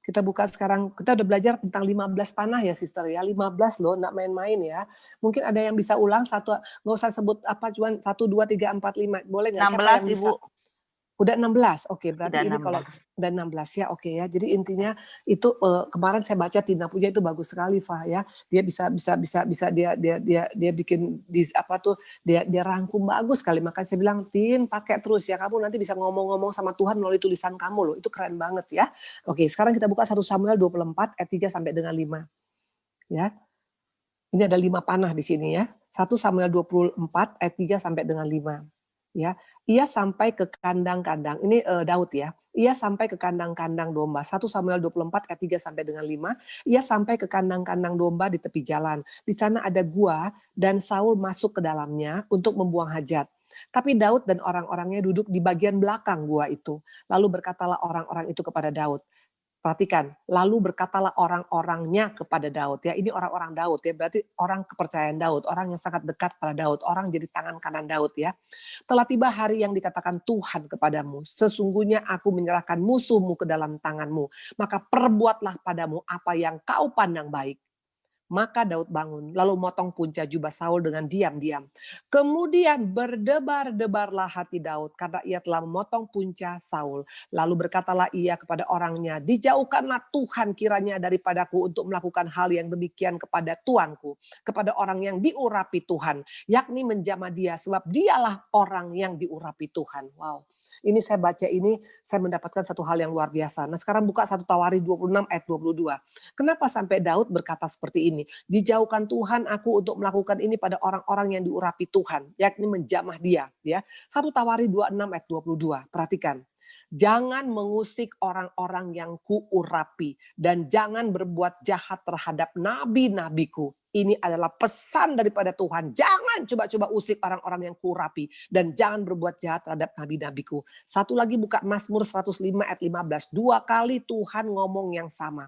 Kita buka sekarang, kita udah belajar tentang 15 panah ya sister ya, 15 loh, enggak main-main ya. Mungkin ada yang bisa ulang satu, nggak usah sebut apa, cuman 1, 2, 3, 4, 5. Boleh nggak? Siapa 16 yang bisa? Ibu. Udah 16, oke. Berarti Udah ini 16. kalau udah 16 ya, oke ya. Jadi intinya itu kemarin saya baca Tina Puja itu bagus sekali, Fah ya. Dia bisa dia bikin dia rangkum bagus sekali. Makanya saya bilang, Tin, pakai terus ya. Kamu nanti bisa ngomong-ngomong sama Tuhan melalui tulisan kamu loh. Itu keren banget ya. Oke, sekarang kita buka 1 Samuel 24 ayat 3 sampai dengan 5. Ya. Ini ada 5 panah di sini ya. 1 Samuel 24 ayat 3 sampai dengan 5. Ya, ia sampai ke kandang-kandang. Ini Daud ya. Ia sampai ke kandang-kandang domba. 1 Samuel 24 ayat 3 sampai dengan 5. Ia sampai ke kandang-kandang domba di tepi jalan. Di sana ada gua dan Saul masuk ke dalamnya untuk membuang hajat. Tapi Daud dan orang-orangnya duduk di bagian belakang gua itu. Lalu berkatalah orang-orang itu kepada Daud. Perhatikan, lalu berkatalah orang-orangnya kepada Daud. Ya, ini orang-orang Daud ya, berarti orang kepercayaan Daud, orang yang sangat dekat pada Daud, orang jadi tangan kanan Daud ya. Telah tiba hari yang dikatakan Tuhan kepadamu, sesungguhnya aku menyerahkan musuhmu ke dalam tanganmu, maka perbuatlah padamu apa yang kau pandang baik. Maka Daud bangun, lalu motong punca jubah Saul dengan diam-diam. Kemudian berdebar-debarlah hati Daud karena ia telah memotong punca Saul. Lalu berkatalah ia kepada orangnya, dijauhkanlah Tuhan kiranya daripadaku untuk melakukan hal yang demikian kepada tuanku, kepada orang yang diurapi Tuhan, yakni menjamah dia, sebab dialah orang yang diurapi Tuhan. Wow. Ini saya baca ini, saya mendapatkan satu hal yang luar biasa. Nah sekarang buka 1 Tawari 26 ayat 22. Kenapa sampai Daud berkata seperti ini? Dijauhkan Tuhan aku untuk melakukan ini pada orang-orang yang diurapi Tuhan, yakni menjamah dia. Ya, 1 Tawari 26 ayat 22. Perhatikan. Jangan mengusik orang-orang yang kuurapi dan jangan berbuat jahat terhadap nabi-nabiku. Ini adalah pesan daripada Tuhan. Jangan coba-coba usik orang-orang yang kuurapi dan jangan berbuat jahat terhadap nabi-nabiku. Satu lagi buka Mazmur 105 ayat 15. 2 kali Tuhan ngomong yang sama.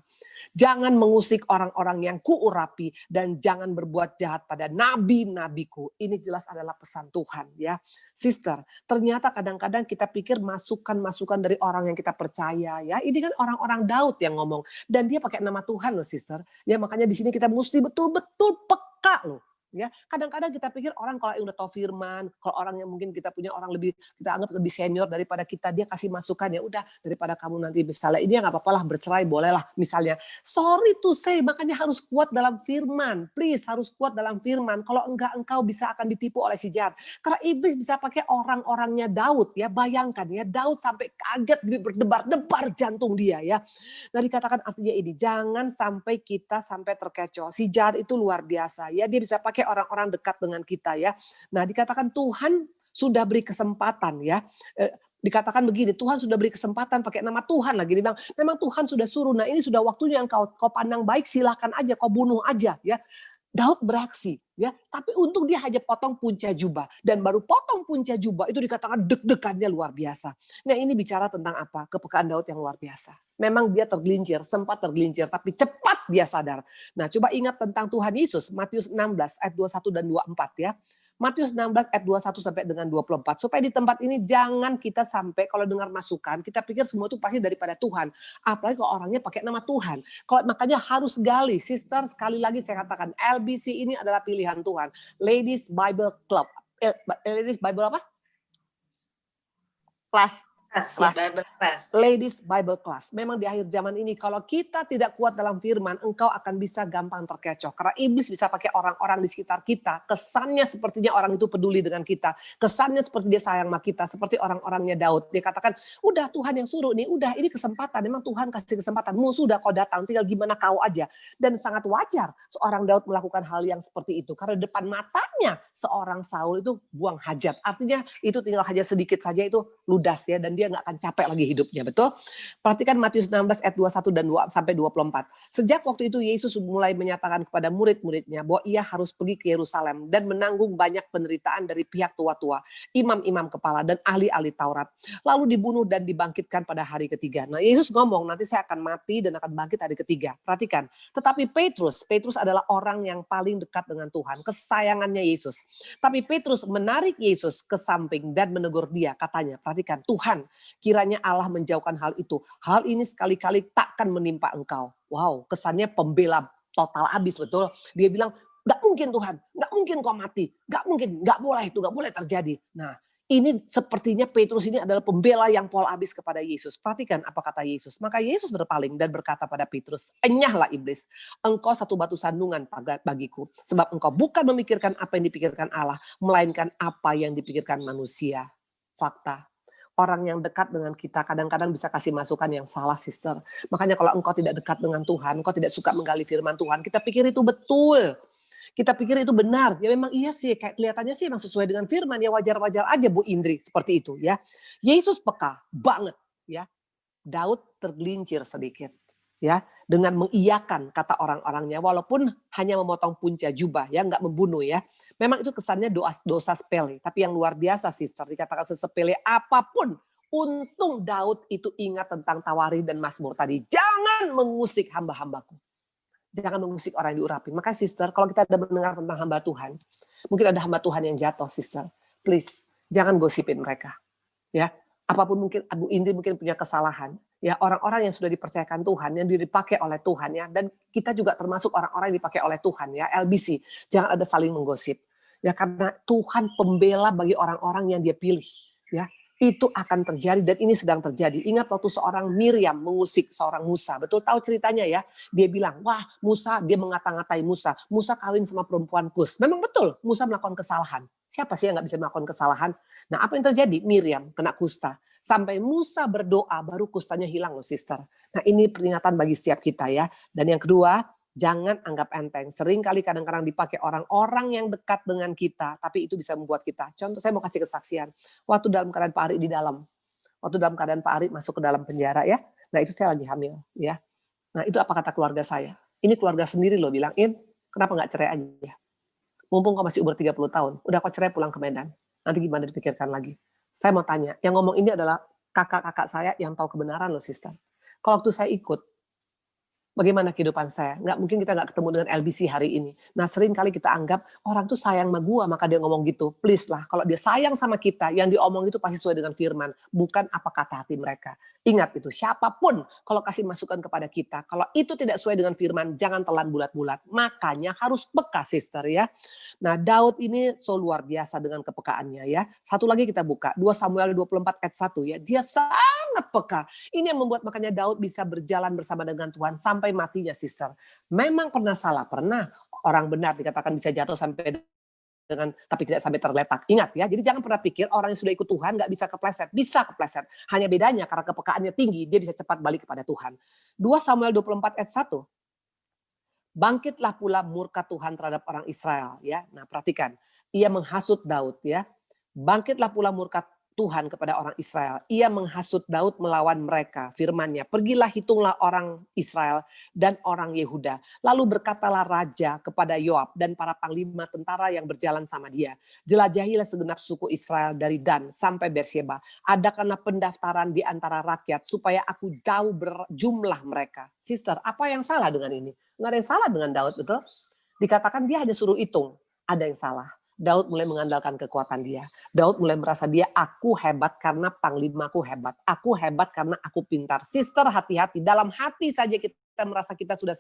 Jangan mengusik orang-orang yang kuurapi dan jangan berbuat jahat pada nabi-nabiku. Ini jelas adalah pesan Tuhan ya. Sister, ternyata kadang-kadang kita pikir masukan-masukan dari orang yang kita percaya ya. Ini kan orang-orang Daud yang ngomong dan dia pakai nama Tuhan loh, sister. Ya makanya di sini kita mesti betul-betul peka loh. Ya, kadang-kadang kita pikir orang kalau yang udah tahu firman, kalau orang yang mungkin kita punya orang lebih kita anggap lebih senior daripada kita, dia kasih masukan ya udah daripada kamu nanti misalnya ini ya nggak apa-apa lah bercerai bolehlah misalnya. Sorry to say, makanya harus kuat dalam firman. Please harus kuat dalam firman. Kalau enggak engkau bisa akan ditipu oleh si jahat. Karena iblis bisa pakai orang-orangnya Daud ya. Bayangkan ya Daud sampai kaget berdebar-debar jantung dia ya. Nah dikatakan artinya ini, jangan sampai kita sampai terkecoh. Si jahat itu luar biasa ya, dia bisa pakai orang-orang dekat dengan kita ya. Nah dikatakan Tuhan sudah beri kesempatan ya. Dikatakan begini, Tuhan sudah beri kesempatan pakai nama Tuhan lagi. Dia bilang, memang Tuhan sudah suruh, nah ini sudah waktunya yang kau pandang baik, silahkan aja, kau bunuh aja ya. Daud beraksi ya, tapi untung dia hanya potong punca jubah dan baru potong punca jubah itu dikatakan deg-degannya luar biasa. Nah ini bicara tentang apa? Kepekaan Daud yang luar biasa. Memang dia tergelincir, sempat tergelincir, tapi cepat dia sadar. Nah coba ingat tentang Tuhan Yesus, Matius 16 ayat 21 dan 24 ya. Matius 16 ayat 21 sampai dengan 24. Supaya di tempat ini jangan kita sampai kalau dengar masukan, kita pikir semua itu pasti daripada Tuhan. Apalagi kalau orangnya pakai nama Tuhan. Kalau makanya harus gali, sister, sekali lagi saya katakan, LBC ini adalah pilihan Tuhan. Ladies Bible Club. Ladies Bible apa? Kelas. Bible class. Ladies Bible Class. Memang di akhir zaman ini kalau kita tidak kuat dalam firman, engkau akan bisa gampang terkecoh. Karena iblis bisa pakai orang-orang di sekitar kita. Kesannya sepertinya orang itu peduli dengan kita. Kesannya seperti dia sayang sama kita. Seperti orang-orangnya Daud. Dia katakan, udah Tuhan yang suruh nih. Udah ini kesempatan. Memang Tuhan kasih kesempatan. Musuh udah kau datang. Tinggal gimana kau aja. Dan sangat wajar seorang Daud melakukan hal yang seperti itu. Karena depan matanya seorang Saul itu buang hajat. Artinya itu tinggal hajat sedikit saja itu ludas ya. Dan dia nggak akan capek lagi hidupnya, betul? Perhatikan Matius 16 ayat 21 dan 2 sampai 24. Sejak waktu itu Yesus mulai menyatakan kepada murid-muridnya bahwa ia harus pergi ke Yerusalem dan menanggung banyak penderitaan dari pihak tua-tua, imam-imam kepala dan ahli-ahli Taurat. Lalu dibunuh dan dibangkitkan pada hari ketiga. Nah, Yesus ngomong, nanti saya akan mati dan akan bangkit hari ketiga. Perhatikan. Tetapi Petrus adalah orang yang paling dekat dengan Tuhan, kesayangannya Yesus. Tapi Petrus menarik Yesus ke samping dan menegur dia, katanya, perhatikan, Tuhan, Kiranya Allah menjauhkan hal itu. Hal ini sekali-kali takkan menimpa engkau. Wow, kesannya pembela total habis, betul. Dia bilang, nggak mungkin Tuhan, nggak mungkin kau mati, nggak mungkin, nggak boleh itu, nggak boleh terjadi. Nah, ini sepertinya Petrus ini adalah pembela yang pol habis kepada Yesus. Perhatikan apa kata Yesus. Maka Yesus berpaling dan berkata pada Petrus, enyahlah iblis, engkau satu batu sandungan bagiku. Sebab engkau bukan memikirkan apa yang dipikirkan Allah, melainkan apa yang dipikirkan manusia. Fakta. Orang yang dekat dengan kita kadang-kadang bisa kasih masukan yang salah, sister. Makanya kalau engkau tidak dekat dengan Tuhan, engkau tidak suka menggali firman Tuhan, kita pikir itu betul. Kita pikir itu benar. Ya memang iya sih, kayak kelihatannya sih memang sesuai dengan firman. Ya wajar-wajar aja Bu Indri seperti itu ya. Yesus peka banget ya. Daud tergelincir sedikit ya dengan mengiyakan kata orang-orangnya walaupun hanya memotong punca jubah ya, nggak membunuh ya. Memang itu kesannya dosa sepele, tapi yang luar biasa sister, dikatakan sesepele apapun. Untung Daud itu ingat tentang Tawarikh dan Mazmur tadi. Jangan mengusik hamba-hambaku. Jangan mengusik orang yang diurapi. Maka sister, kalau kita ada mendengar tentang hamba Tuhan, mungkin ada hamba Tuhan yang jatuh, sister. Please, jangan gosipin mereka. Ya, apapun mungkin Bu Indri mungkin punya kesalahan. Ya, orang-orang yang sudah dipercayakan Tuhan, yang dipakai oleh Tuhan ya, dan kita juga termasuk orang-orang yang dipakai oleh Tuhan ya, LBC. Jangan ada saling menggosip. Ya, karena Tuhan pembela bagi orang-orang yang Dia pilih. Ya, itu akan terjadi dan ini sedang terjadi. Ingat waktu seorang Miriam mengusik seorang Musa. Betul tahu ceritanya ya. Dia bilang, wah Musa, dia mengata-ngatai Musa. Musa kawin sama perempuan Kus. Memang betul, Musa melakukan kesalahan. Siapa sih yang nggak bisa melakukan kesalahan? Nah apa yang terjadi? Miriam kena kusta. Sampai Musa berdoa, baru kustanya hilang loh sister. Nah ini peringatan bagi setiap kita ya. Dan yang kedua, jangan anggap enteng. Seringkali kadang-kadang dipakai orang-orang yang dekat dengan kita, tapi itu bisa membuat kita. Contoh saya mau kasih kesaksian. Waktu dalam keadaan Pak Ari di dalam. Waktu dalam keadaan Pak Ari masuk ke dalam penjara ya. Nah itu saya lagi hamil ya. Nah itu apa kata keluarga saya? Ini keluarga sendiri loh bilang, kenapa nggak cerai aja? Mumpung kau masih umur 30 tahun, udah kau cerai pulang ke Medan. Nanti gimana dipikirkan lagi? Saya mau tanya, yang ngomong ini adalah kakak-kakak saya yang tahu kebenaran loh sister. Kalau waktu saya ikut, bagaimana kehidupan saya? Nggak mungkin kita nggak ketemu dengan LBC hari ini. Nah sering kali kita anggap orang tuh sayang sama gua maka dia ngomong gitu. Please lah, kalau dia sayang sama kita, yang diomong itu pasti sesuai dengan firman. Bukan apa kata hati mereka. Ingat itu, siapapun kalau kasih masukan kepada kita, kalau itu tidak sesuai dengan firman, jangan telan bulat-bulat. Makanya harus peka sister ya. Nah Daud ini so luar biasa dengan kepekaannya ya. Satu lagi kita buka, 2 Samuel 24 ayat 1 ya. Dia sangat peka. Ini yang membuat makanya Daud bisa berjalan bersama dengan Tuhan sampai matinya sister. Memang pernah salah, pernah orang benar dikatakan bisa jatuh sampai dengan tapi tidak sampai tergeletak. Ingat ya, jadi jangan pernah pikir orang yang sudah ikut Tuhan nggak bisa kepleset. Bisa kepleset. Hanya bedanya karena kepekaannya tinggi, dia bisa cepat balik kepada Tuhan. 2 Samuel 24 ayat 1. Bangkitlah pula murka Tuhan terhadap orang Israel ya. Nah, perhatikan. Ia menghasut Daud ya. Bangkitlah pula murka Tuhan kepada orang Israel. Ia menghasut Daud melawan mereka. Firman-Nya, pergilah hitunglah orang Israel dan orang Yehuda. Lalu berkatalah raja kepada Yoab dan para panglima tentara yang berjalan sama dia. Jelajahilah segenap suku Israel dari Dan sampai Beersheba. Adakanlah pendaftaran di antara rakyat supaya aku tahu berjumlah mereka. Sister, apa yang salah dengan ini? Nggak ada yang salah dengan Daud, betul? Dikatakan dia hanya suruh hitung. Ada yang salah. Daud mulai mengandalkan kekuatan dia. Daud mulai merasa dia, aku hebat karena panglimaku hebat. Aku hebat karena aku pintar. Sister, hati-hati. Dalam hati saja kita merasa kita sudah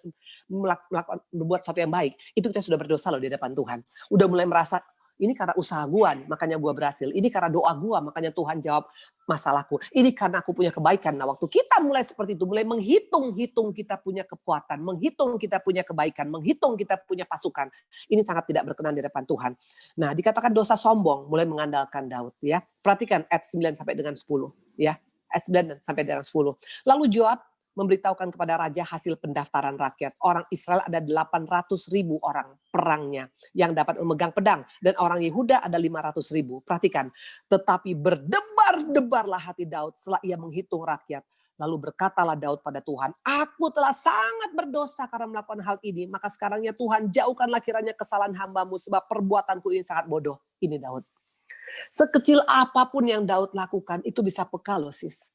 berbuat sesuatu yang baik. Itu kita sudah berdosa loh di depan Tuhan. Udah mulai merasa, ini karena usaha gua, makanya gua berhasil. Ini karena doa gua, makanya Tuhan jawab masalahku. Ini karena aku punya kebaikan. Nah waktu kita mulai seperti itu, mulai menghitung-hitung kita punya kekuatan, menghitung kita punya kebaikan, menghitung kita punya pasukan. Ini sangat tidak berkenan di depan Tuhan. Nah dikatakan dosa sombong, mulai mengandalkan Daud. Ya, perhatikan ayat 9 sampai dengan 10. Ya, ayat 9 sampai dengan 10. Lalu Joab memberitahukan kepada raja hasil pendaftaran rakyat. Orang Israel ada 800.000 orang perangnya yang dapat memegang pedang. Dan orang Yehuda ada 500.000. Perhatikan. Tetapi berdebar-debarlah hati Daud setelah ia menghitung rakyat. Lalu berkatalah Daud pada Tuhan, aku telah sangat berdosa karena melakukan hal ini. Maka sekarangnya Tuhan jauhkanlah kiranya kesalahan hambamu sebab perbuatanku ini sangat bodoh. Ini Daud. Sekecil apapun yang Daud lakukan itu bisa peka loh sis.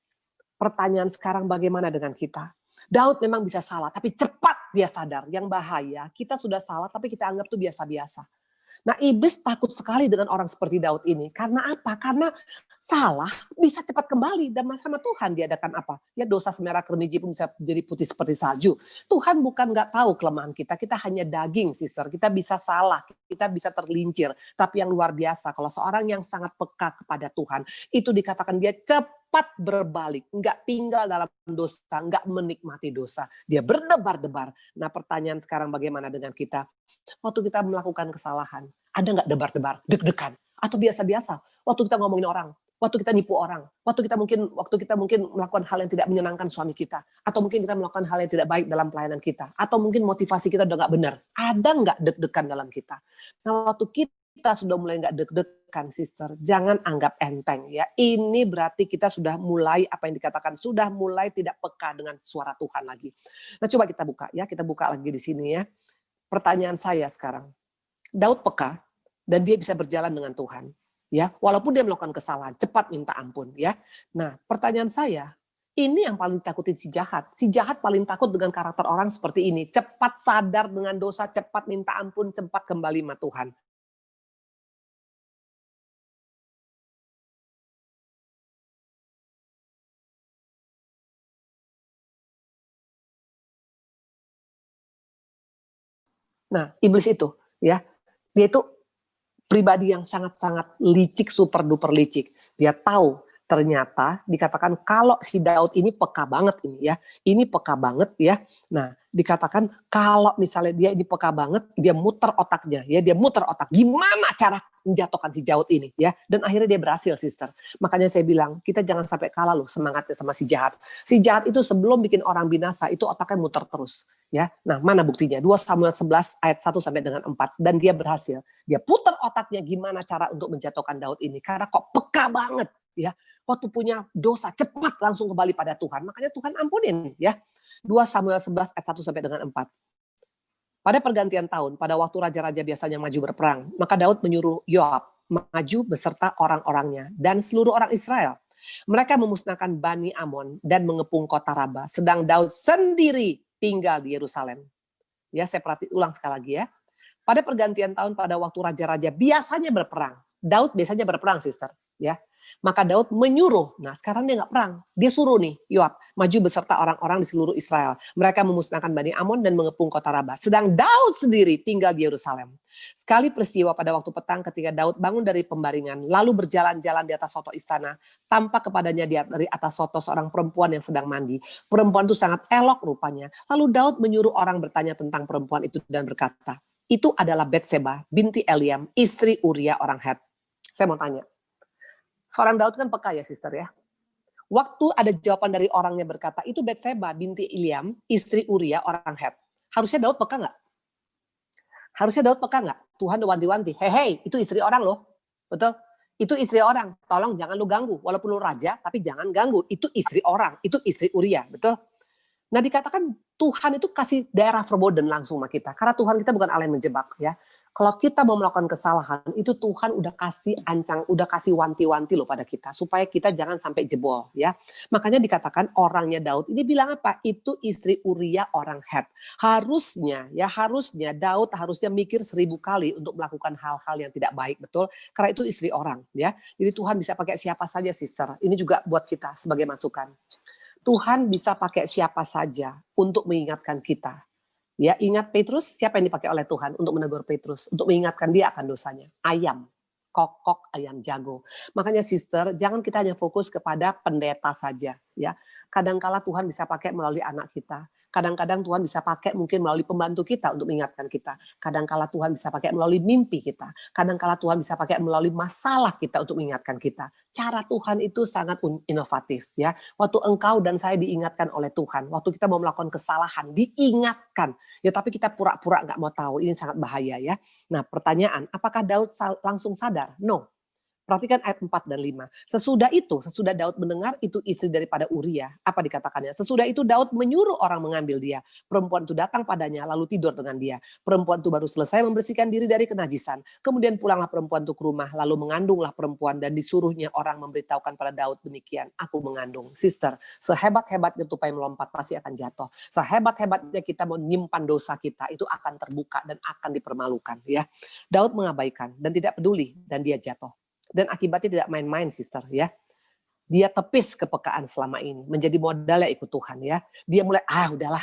Pertanyaan sekarang bagaimana dengan kita? Daud memang bisa salah, tapi cepat dia sadar. Yang bahaya, kita sudah salah, tapi kita anggap itu biasa-biasa. Nah, iblis takut sekali dengan orang seperti Daud ini. Karena apa? Karena salah bisa cepat kembali dan sama Tuhan diadakan apa? Ya dosa semerah kermiji pun bisa jadi putih seperti salju. Tuhan bukan nggak tahu kelemahan kita hanya daging, sister. Kita bisa salah, kita bisa terlincir. Tapi yang luar biasa, kalau seorang yang sangat peka kepada Tuhan, itu dikatakan dia cepat berbalik, nggak tinggal dalam dosa, nggak menikmati dosa. Dia berdebar-debar. Nah, pertanyaan sekarang bagaimana dengan kita? Waktu kita melakukan kesalahan, ada nggak debar-debar, deg-degan, atau biasa-biasa? Waktu kita ngomongin orang, waktu kita nipu orang, waktu kita mungkin melakukan hal yang tidak menyenangkan suami kita, atau mungkin kita melakukan hal yang tidak baik dalam pelayanan kita, atau mungkin motivasi kita udah nggak benar, ada nggak deg-degan dalam kita? Nah, waktu kita sudah mulai nggak deg-degan, sister, jangan anggap enteng ya. Ini berarti kita sudah mulai apa yang dikatakan sudah mulai tidak peka dengan suara Tuhan lagi. Nah, coba kita buka ya, kita buka lagi di sini ya. Pertanyaan saya sekarang, Daud peka dan dia bisa berjalan dengan Tuhan, ya, walaupun dia melakukan kesalahan, cepat minta ampun, ya. Nah, pertanyaan saya, ini yang paling takutin si jahat. Si jahat paling takut dengan karakter orang seperti ini, cepat sadar dengan dosa, cepat minta ampun, cepat kembali sama Tuhan. Nah, iblis itu, ya, dia itu pribadi yang sangat-sangat licik, super duper licik. Dia tahu ternyata dikatakan kalau si Daud ini peka banget ini ya. Ini peka banget ya. Nah, dikatakan kalau misalnya dia ini peka banget, dia muter otaknya ya, dia muter otak. Gimana cara menjatuhkan si Daud ini ya? Dan akhirnya dia berhasil, sister. Makanya saya bilang, kita jangan sampai kalah loh semangatnya sama si jahat. Si jahat itu sebelum bikin orang binasa, itu otaknya muter terus ya. Nah, mana buktinya? 2 Samuel 11 ayat 1 sampai dengan 4 dan dia berhasil. Dia putar otaknya gimana cara untuk menjatuhkan Daud ini. Karena kok peka banget ya. Waktu punya dosa cepat langsung kembali pada Tuhan. Makanya Tuhan ampunin ya. 2 Samuel 11 ayat 1 sampai dengan 4. Pada pergantian tahun, pada waktu raja-raja biasanya maju berperang, maka Daud menyuruh Yoab maju beserta orang-orangnya dan seluruh orang Israel. Mereka memusnahkan Bani Amon dan mengepung kota Raba, sedang Daud sendiri tinggal di Yerusalem. Ya, saya ulang sekali lagi ya. Pada pergantian tahun, pada waktu raja-raja biasanya berperang, Daud biasanya berperang, sister, ya. Maka Daud menyuruh, nah sekarang dia nggak perang, dia suruh nih Yoab maju beserta orang-orang di seluruh Israel. Mereka memusnahkan Bani Amon dan mengepung kota Raba, sedang Daud sendiri tinggal di Yerusalem. Sekali peristiwa pada waktu petang ketika Daud bangun dari pembaringan, lalu berjalan-jalan di atas soto istana, tampak kepadanya dari atas soto seorang perempuan yang sedang mandi. Perempuan itu sangat elok rupanya. Lalu Daud menyuruh orang bertanya tentang perempuan itu dan berkata, itu adalah Betseba binti Eliam, istri Uria orang Het. Saya mau tanya, seorang Daud kan peka ya, sister ya. Waktu ada jawaban dari orangnya berkata, itu Betseba binti Eliam, istri Uria orang Het. Harusnya Daud peka nggak? Harusnya Daud peka nggak? Tuhan udah wanti-wanti, hei, itu istri orang loh. Betul? Itu istri orang, tolong jangan lu ganggu. Walaupun lu raja, tapi jangan ganggu. Itu istri orang, itu istri Uria, betul? Nah, dikatakan Tuhan itu kasih daerah forbidden langsung sama kita. Karena Tuhan kita bukan Allah yang menjebak ya. Kalau kita mau melakukan kesalahan, itu Tuhan udah kasih ancang, udah kasih wanti-wanti loh pada kita. Supaya kita jangan sampai jebol ya. Makanya dikatakan orangnya Daud ini bilang apa? Itu istri Uria orang Het. Harusnya Daud harusnya mikir 1000 kali untuk melakukan hal-hal yang tidak baik, betul? Karena itu istri orang ya. Jadi Tuhan bisa pakai siapa saja, sister. Ini juga buat kita sebagai masukan. Tuhan bisa pakai siapa saja untuk mengingatkan kita. Ya, ingat Petrus, siapa yang dipakai oleh Tuhan untuk menegur Petrus, untuk mengingatkan dia akan dosanya? Ayam, kokok ayam jago. Makanya sister, jangan kita hanya fokus kepada pendeta saja, ya. Kadang-kala Tuhan bisa pakai melalui anak kita. Kadang-kadang Tuhan bisa pakai mungkin melalui pembantu kita untuk mengingatkan kita. Kadang-kala Tuhan bisa pakai melalui mimpi kita. Kadang-kala Tuhan bisa pakai melalui masalah kita untuk mengingatkan kita. Cara Tuhan itu sangat inovatif ya. Waktu engkau dan saya diingatkan oleh Tuhan, waktu kita mau melakukan kesalahan, diingatkan. Ya tapi kita pura-pura nggak mau tahu, ini sangat bahaya ya. Nah pertanyaan, apakah Daud langsung sadar? No. Perhatikan ayat 4 dan 5. Sesudah Daud mendengar itu istri daripada Uria. Apa dikatakannya? Sesudah itu Daud menyuruh orang mengambil dia. Perempuan itu datang padanya lalu tidur dengan dia. Perempuan itu baru selesai membersihkan diri dari kenajisan. Kemudian pulanglah perempuan itu ke rumah. Lalu mengandunglah perempuan dan disuruhnya orang memberitahukan pada Daud demikian. Aku mengandung. Sister, sehebat-hebatnya tupai melompat pasti akan jatuh. Sehebat-hebatnya kita mau menyimpan dosa kita itu akan terbuka dan akan dipermalukan. Ya, Daud mengabaikan dan tidak peduli dan dia jatuh. Dan akibatnya tidak main-main, sister, ya. Dia tepis kepekaan selama ini, menjadi modalnya ikut Tuhan, ya. Dia mulai, udahlah.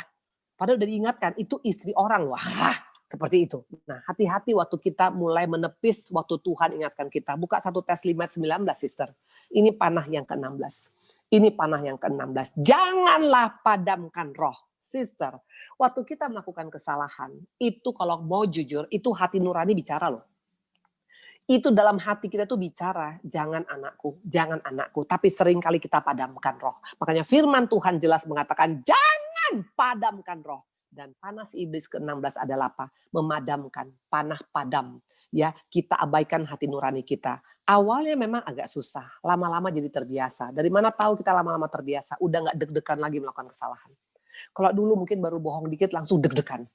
Padahal udah diingatkan, itu istri orang, wah, seperti itu. Nah, hati-hati waktu kita mulai menepis, waktu Tuhan ingatkan kita. Buka 1 tes 5:19, sister. Ini panah yang ke-16. Ini panah yang ke-16. Janganlah padamkan roh. Sister, waktu kita melakukan kesalahan, itu kalau mau jujur, itu hati nurani bicara loh. Itu dalam hati kita tuh bicara, jangan anakku. Tapi sering kali kita padamkan roh. Makanya firman Tuhan jelas mengatakan, jangan padamkan roh. Dan panas iblis ke-16 adalah apa? Memadamkan, panah padam. Ya, kita abaikan hati nurani kita. Awalnya memang agak susah, lama-lama jadi terbiasa. Dari mana tahu kita lama-lama terbiasa? Udah gak deg-degan lagi melakukan kesalahan. Kalau dulu mungkin baru bohong dikit langsung deg-degan.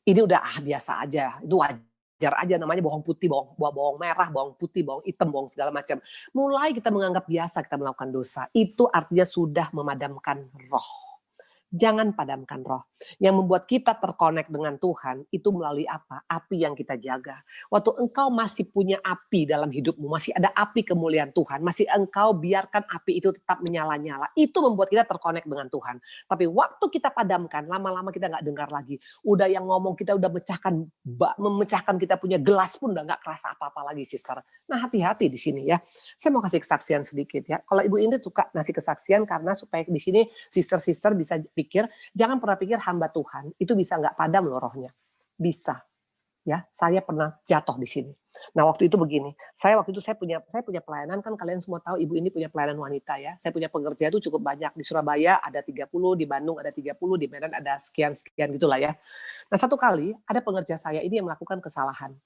Ini udah biasa aja, itu wajar aja, namanya bawang putih, bawang merah, bawang putih, bawang hitam, bawang segala macam. Mulai kita menganggap biasa kita melakukan dosa, itu artinya sudah memadamkan roh. Jangan padamkan roh. Yang membuat kita terkonek dengan Tuhan, itu melalui apa? Api yang kita jaga. Waktu engkau masih punya api dalam hidupmu, masih ada api kemuliaan Tuhan, masih engkau biarkan api itu tetap menyala-nyala, itu membuat kita terkonek dengan Tuhan. Tapi waktu kita padamkan, lama-lama kita nggak dengar lagi. Udah yang ngomong kita udah memecahkan kita punya gelas pun udah nggak kerasa apa-apa lagi, sister. Nah, hati-hati di sini ya. Saya mau kasih kesaksian sedikit ya. Kalau Ibu Indri suka ngasih kesaksian karena supaya di sini sister-sister bisa pikir, jangan pernah pikir hamba Tuhan itu bisa nggak padam loh rohnya. Bisa. Ya, saya pernah jatuh di sini. Nah, waktu itu begini, saya punya pelayanan, kan kalian semua tahu Ibu ini punya pelayanan wanita ya. Saya punya pekerja itu cukup banyak. Di Surabaya ada 30, di Bandung ada 30, di Medan ada sekian-sekian gitulah ya. Nah, satu kali ada pengerja saya ini yang melakukan kesalahan.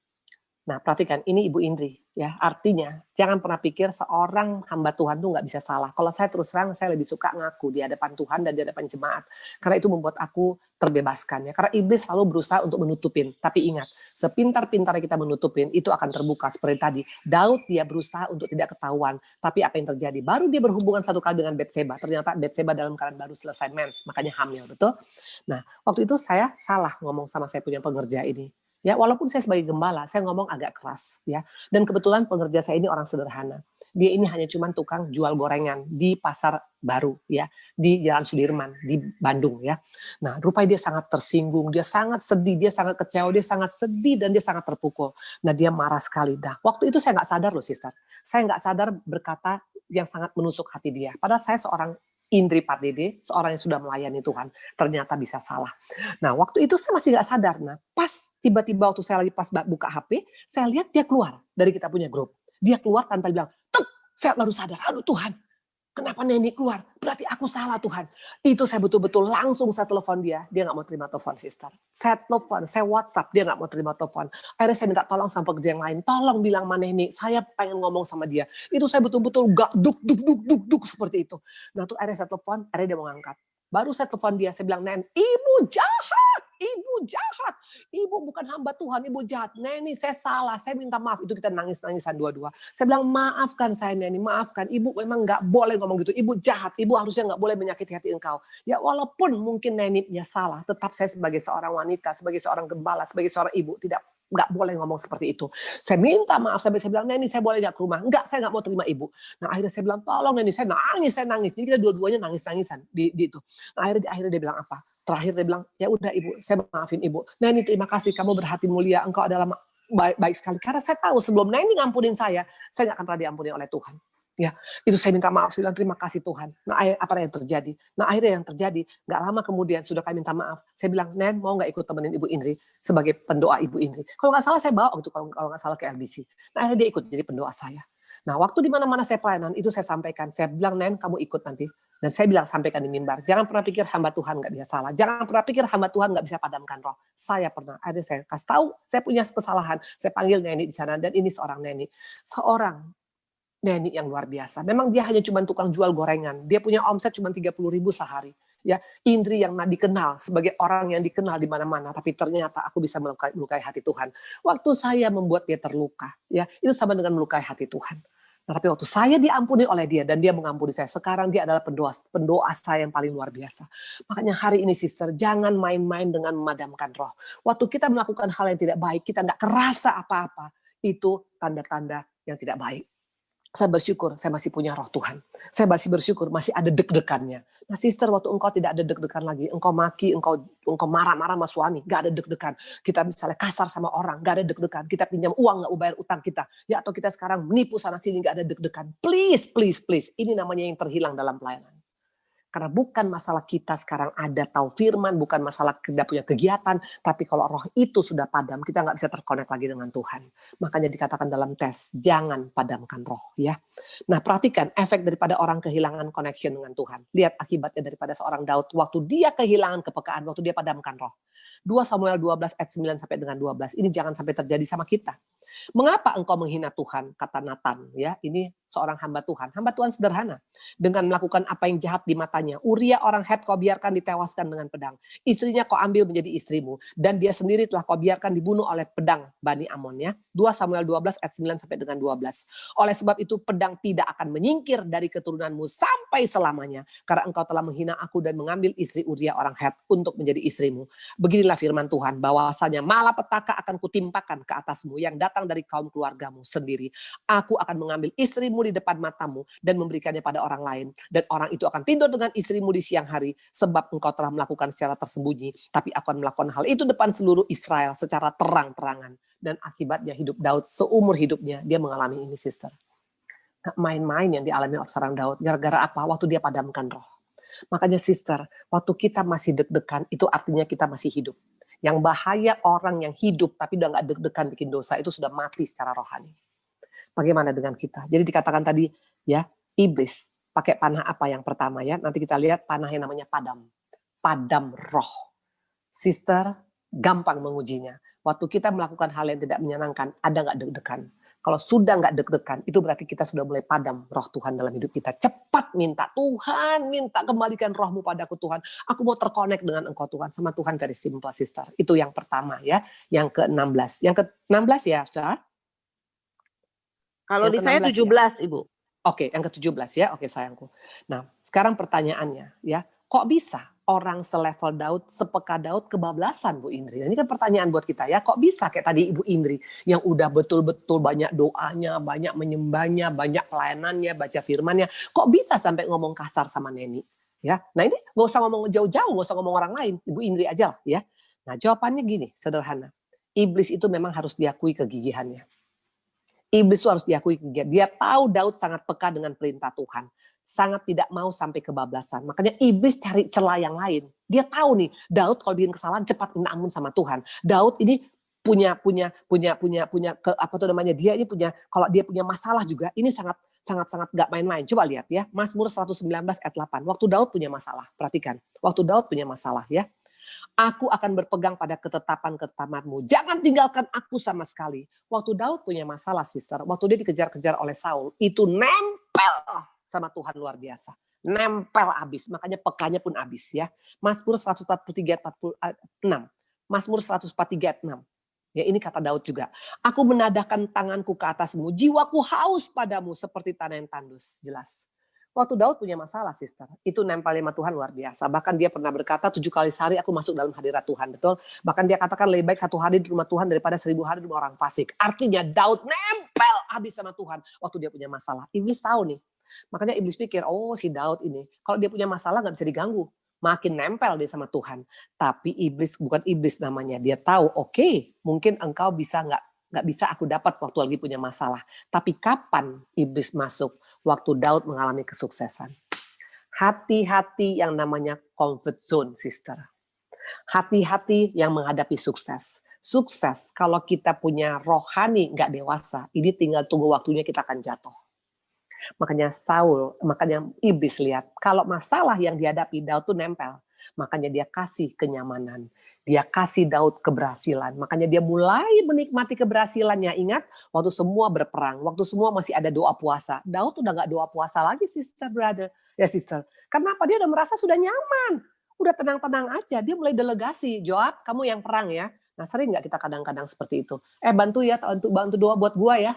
Nah, perhatikan, ini Ibu Indri, ya. Artinya, jangan pernah pikir seorang hamba Tuhan tuh nggak bisa salah. Kalau saya terus terang, saya lebih suka ngaku di hadapan Tuhan dan di hadapan jemaat. Karena itu membuat aku terbebaskan. Ya. Karena iblis selalu berusaha untuk menutupin. Tapi ingat, sepintar-pintarnya kita menutupin, itu akan terbuka. Seperti tadi, Daud dia berusaha untuk tidak ketahuan. Tapi apa yang terjadi? Baru dia berhubungan satu kali dengan Batseba. Ternyata Batseba dalam keadaan baru selesai mens. Makanya hamil, betul? Nah, waktu itu saya salah ngomong sama saya punya pengerja ini. Ya, walaupun saya sebagai gembala, saya ngomong agak keras, ya. Dan kebetulan pengerja saya ini orang sederhana. Dia ini hanya cuman tukang jual gorengan di Pasar Baru, ya, di Jalan Sudirman, di Bandung, ya. Nah, rupanya dia sangat tersinggung, dia sangat sedih, dia sangat kecewa, dia sangat sedih dan dia sangat terpukul. Nah, dia marah sekali. Nah, waktu itu saya nggak sadar loh, sister. Saya nggak sadar berkata yang sangat menusuk hati dia. Padahal saya seorang Indri Pardede, seorang yang sudah melayani Tuhan, ternyata bisa salah. Nah, waktu itu saya masih nggak sadar. Nah, pas tiba-tiba waktu saya lagi pas buka HP, saya lihat dia keluar dari kita punya grup. Dia keluar tanpa bilang, "Tek!" Saya baru sadar, aduh Tuhan, kenapa Neni keluar? Berarti aku salah Tuhan. Itu saya betul-betul langsung saya telepon dia. Dia nggak mau terima telepon, sister. Saya telepon, saya WhatsApp, dia nggak mau terima telepon. Akhirnya saya minta tolong sama pekerja yang lain. Tolong bilang sama Neni, saya pengen ngomong sama dia. Itu saya betul-betul gak duk seperti itu. Nah, tuh akhirnya saya telepon, akhirnya dia mau ngangkat. Baru saya telepon dia, saya bilang, Nen, ibu jahat. Ibu jahat, ibu bukan hamba Tuhan, ibu jahat. Neni, saya salah, saya minta maaf. Itu kita nangis-nangisan dua-dua. Saya bilang, maafkan saya Neni, maafkan. Ibu memang nggak boleh ngomong gitu. Ibu jahat, ibu harusnya nggak boleh menyakiti hati engkau. Ya walaupun mungkin Neni punya salah, tetap saya sebagai seorang wanita, sebagai seorang gembala, sebagai seorang ibu, nggak boleh ngomong seperti itu. Saya minta maaf, sampai saya bilang, Neni saya boleh nggak ke rumah? Enggak, saya nggak mau terima ibu. Nah akhirnya saya bilang, tolong Neni, saya nangis. Jadi kita dua-duanya nangis-nangisan di itu. Nah, akhirnya dia bilang apa? Terakhir dia bilang, ya udah ibu, saya maafin ibu. Neni terima kasih, kamu berhati mulia, engkau adalah baik sekali. Karena saya tahu sebelum Neni ngampunin saya nggak akan pernah diampuni oleh Tuhan. Ya, itu saya minta maaf, saya bilang terima kasih Tuhan. Nah, apa yang terjadi? Nah, akhirnya yang terjadi, nggak lama kemudian sudah kami minta maaf. Saya bilang, Nen, mau nggak ikut temenin Ibu Indri sebagai pendoa Ibu Indri? Kalau nggak salah saya bawa waktu kalau nggak salah ke LBC. Nah, akhirnya dia ikut jadi pendoa saya. Nah, waktu di mana-mana saya pelayanan itu saya sampaikan, saya bilang, Nen, kamu ikut nanti. Dan saya bilang sampaikan di mimbar, jangan pernah pikir hamba Tuhan nggak bisa salah, jangan pernah pikir hamba Tuhan nggak bisa padamkan roh. Saya pernah, ada saya kasih tahu, saya punya kesalahan, saya panggil Neni di sana dan ini seorang Neni, seorang Neni yang luar biasa. Memang dia hanya cuma tukang jual gorengan. Dia punya omset cuma 30.000 sehari. Ya, Indri yang dikenal sebagai orang yang dikenal di mana-mana, tapi ternyata aku bisa melukai hati Tuhan. Waktu saya membuat dia terluka, ya, itu sama dengan melukai hati Tuhan. Nah, tapi waktu saya diampuni oleh dia dan dia mengampuni saya, sekarang dia adalah pendoa saya yang paling luar biasa. Makanya hari ini sister, jangan main-main dengan memadamkan roh. Waktu kita melakukan hal yang tidak baik, kita nggak kerasa apa-apa. Itu tanda-tanda yang tidak baik. Saya bersyukur saya masih punya roh Tuhan. Saya masih bersyukur masih ada deg-degannya. Nah sister, waktu engkau tidak ada deg-degan lagi, engkau maki, engkau marah-marah sama suami, gak ada deg-degan. Kita misalnya kasar sama orang, gak ada deg-degan. Kita pinjam uang, gak bayar utang kita. Ya, atau kita sekarang menipu sana sini, gak ada deg-degan. Please, please, please. Ini namanya yang terhilang dalam pelayanan. Karena bukan masalah kita sekarang ada tahu firman, bukan masalah kita punya kegiatan, tapi kalau roh itu sudah padam, kita nggak bisa terkonek lagi dengan Tuhan. Makanya dikatakan dalam tes, jangan padamkan roh, ya. Nah, perhatikan efek daripada orang kehilangan connection dengan Tuhan. Lihat akibatnya daripada seorang Daud, waktu dia kehilangan kepekaan, waktu dia padamkan roh. 2 Samuel 12 ayat 9 sampai dengan 12. Ini jangan sampai terjadi sama kita. Mengapa engkau menghina Tuhan, kata Natan, ya. Ini seorang hamba Tuhan sederhana, dengan melakukan apa yang jahat di matanya. Uria orang Het kau biarkan ditewaskan dengan pedang, istrinya kau ambil menjadi istrimu, dan dia sendiri telah kau biarkan dibunuh oleh pedang Bani Amon, ya. 2 Samuel 12 ayat 9 sampai dengan 12. Oleh sebab itu pedang tidak akan menyingkir dari keturunanmu sampai selamanya, karena engkau telah menghina aku dan mengambil istri Uria orang Het untuk menjadi istrimu. Beginilah firman Tuhan, bahwasanya malapetaka akan kutimpakan ke atasmu yang datang dari kaum keluargamu sendiri. Aku akan mengambil istrimu di depan matamu dan memberikannya pada orang lain, dan orang itu akan tidur dengan istrimu di siang hari, sebab engkau telah melakukan secara tersembunyi, tapi aku akan melakukan hal itu depan seluruh Israel secara terang-terangan. Dan akibatnya hidup Daud seumur hidupnya dia mengalami ini, sister. Gak main-main yang dialami oleh seorang Daud. Gara-gara apa? Waktu dia padamkan roh. Makanya sister, waktu kita masih deg-degan, itu artinya kita masih hidup. Yang bahaya orang yang hidup tapi udah gak deg-degan bikin dosa, itu sudah mati secara rohani. Bagaimana dengan kita? Jadi dikatakan tadi, ya, iblis pakai panah apa yang pertama, ya? Nanti kita lihat panah yang namanya padam. Padam roh. Sister, gampang mengujinya. Waktu kita melakukan hal yang tidak menyenangkan, ada nggak deg-degan? Kalau sudah nggak deg-degan, itu berarti kita sudah mulai padam roh Tuhan dalam hidup kita. Cepat minta, Tuhan, minta kembalikan rohmu padaku Tuhan. Aku mau terkonek dengan engkau Tuhan. Sama Tuhan very simple, sister. Itu yang pertama, ya. Yang ke-16. Yang ke-16 ya, Sarah? Kalau di saya 17, ya? Ibu. Oke, yang ke-17 ya. Oke, sayangku. Nah, sekarang pertanyaannya, ya. Kok bisa orang selevel Daud, sepeka Daud kebablasan, Bu Indri? Ini kan pertanyaan buat kita, ya. Kok bisa kayak tadi Ibu Indri yang udah betul-betul banyak doanya, banyak menyembahnya, banyak pelayanannya, baca firmannya, kok bisa sampai ngomong kasar sama Neni? Ya. Nah, ini nggak usah ngomong jauh-jauh, nggak usah ngomong orang lain, Ibu Indri aja, ya. Nah, jawabannya gini, sederhana. Iblis itu memang harus diakui kegigihannya. Iblis itu harus diakui, dia tahu Daud sangat peka dengan perintah Tuhan, sangat tidak mau sampai kebablasan. Makanya iblis cari celah yang lain. Dia tahu nih, Daud kalau bikin kesalahan cepat minta ampun sama Tuhan. Daud ini punya apa tuh namanya, dia ini punya, kalau dia punya masalah juga, ini sangat nggak main-main. Coba lihat ya, Mazmur 119 ayat 8. Waktu Daud punya masalah, perhatikan. Waktu Daud punya masalah, ya. Aku akan berpegang pada ketetapan-ketetapanmu. Jangan tinggalkan aku sama sekali. Waktu Daud punya masalah, sister, waktu dia dikejar-kejar oleh Saul, itu nempel sama Tuhan luar biasa. Nempel abis, makanya pekanya pun abis, ya. Mazmur 143 ayat 6. Mazmur 143 ayat 6. Ya, ini kata Daud juga. Aku menadahkan tanganku ke atasmu, jiwaku haus padamu seperti tanah yang tandus. Jelas. Waktu Daud punya masalah, sister, itu nempel sama Tuhan luar biasa. Bahkan dia pernah berkata 7 kali sehari aku masuk dalam hadirat Tuhan, betul. Bahkan dia katakan lebih baik 1 hari di rumah Tuhan daripada 1000 hari di rumah orang fasik. Artinya Daud nempel habis sama Tuhan waktu dia punya masalah. Iblis tahu nih. Makanya iblis pikir, oh si Daud ini, kalau dia punya masalah gak bisa diganggu. Makin nempel dia sama Tuhan. Tapi iblis, bukan iblis namanya. Dia tahu, oke, mungkin engkau bisa nggak bisa aku dapat waktu lagi punya masalah. Tapi kapan iblis masuk? Waktu Daud mengalami kesuksesan. Hati-hati yang namanya comfort zone, sister. Hati-hati yang menghadapi sukses. Sukses kalau kita punya rohani nggak dewasa, ini tinggal tunggu waktunya kita akan jatuh. Makanya iblis lihat, kalau masalah yang dihadapi Daud tuh nempel. Makanya dia kasih kenyamanan. Dia kasih Daud keberhasilan. Makanya dia mulai menikmati keberhasilannya. Ingat, waktu semua berperang, waktu semua masih ada doa puasa. Daud udah gak doa puasa lagi, sister, brother. Ya, sister. Kenapa? Dia udah merasa sudah nyaman. Udah tenang-tenang aja. Dia mulai delegasi. Joab, kamu yang perang ya. Nah, sering gak kita kadang-kadang seperti itu? Bantu ya, bantu doa buat gua ya.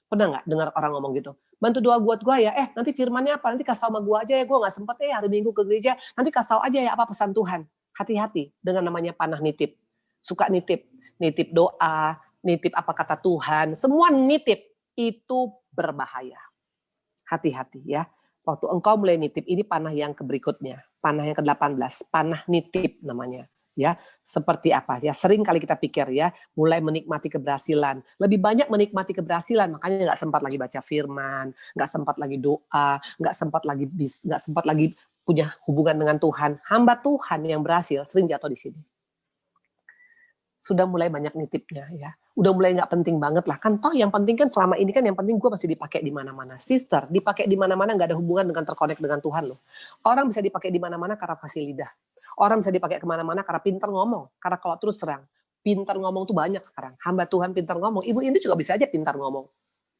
Pernah nggak dengar orang ngomong gitu? Bantu doa buat gue ya, nanti firmannya apa? Nanti kasih tahu sama gue aja ya, gue nggak sempet hari Minggu ke gereja, nanti kasih tahu aja ya apa pesan Tuhan. Hati-hati dengan namanya panah nitip. Suka nitip, nitip doa, nitip apa kata Tuhan, semua nitip. Itu berbahaya. Hati-hati ya. Waktu engkau mulai nitip, ini panah yang berikutnya. Panah yang ke-18, panah nitip namanya. Ya, seperti apa ya, sering kali kita pikir ya, mulai menikmati keberhasilan, lebih banyak menikmati keberhasilan, makanya nggak sempat lagi baca firman, nggak sempat lagi doa, nggak sempat lagi punya hubungan dengan Tuhan. Hamba Tuhan yang berhasil sering jatuh di sini. Sudah mulai banyak nitipnya ya, udah mulai nggak penting banget lah, kan toh yang penting kan selama ini kan yang penting gue masih dipakai di mana-mana. Sister, dipakai di mana-mana nggak ada hubungan dengan terkonek dengan Tuhan loh. Orang bisa dipakai di mana-mana karena fasih lidah. Orang bisa dipakai kemana-mana karena pintar ngomong. Karena kalau terus terang, pintar ngomong tuh banyak sekarang. Hamba Tuhan pintar ngomong. Ibu ini juga bisa aja pintar ngomong.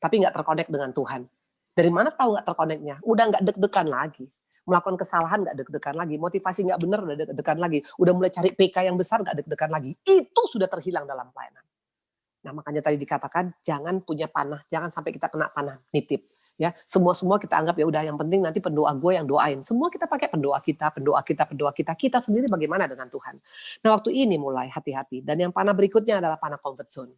Tapi nggak terkonek dengan Tuhan. Dari mana tahu nggak terkoneknya? Udah nggak deg-degan lagi. Melakukan kesalahan nggak deg-degan lagi. Motivasi nggak benar udah deg-degan lagi. Udah mulai cari PK yang besar nggak deg-degan lagi. Itu sudah terhilang dalam pelayanan. Nah makanya tadi dikatakan jangan punya panah. Jangan sampai kita kena panah nitip. Ya, semua kita anggap ya udah, yang penting nanti pendoa gue yang doain. Semua kita pakai pendoa kita. Kita sendiri bagaimana dengan Tuhan. Nah waktu ini mulai hati-hati. Dan yang panah berikutnya adalah panah comfort zone.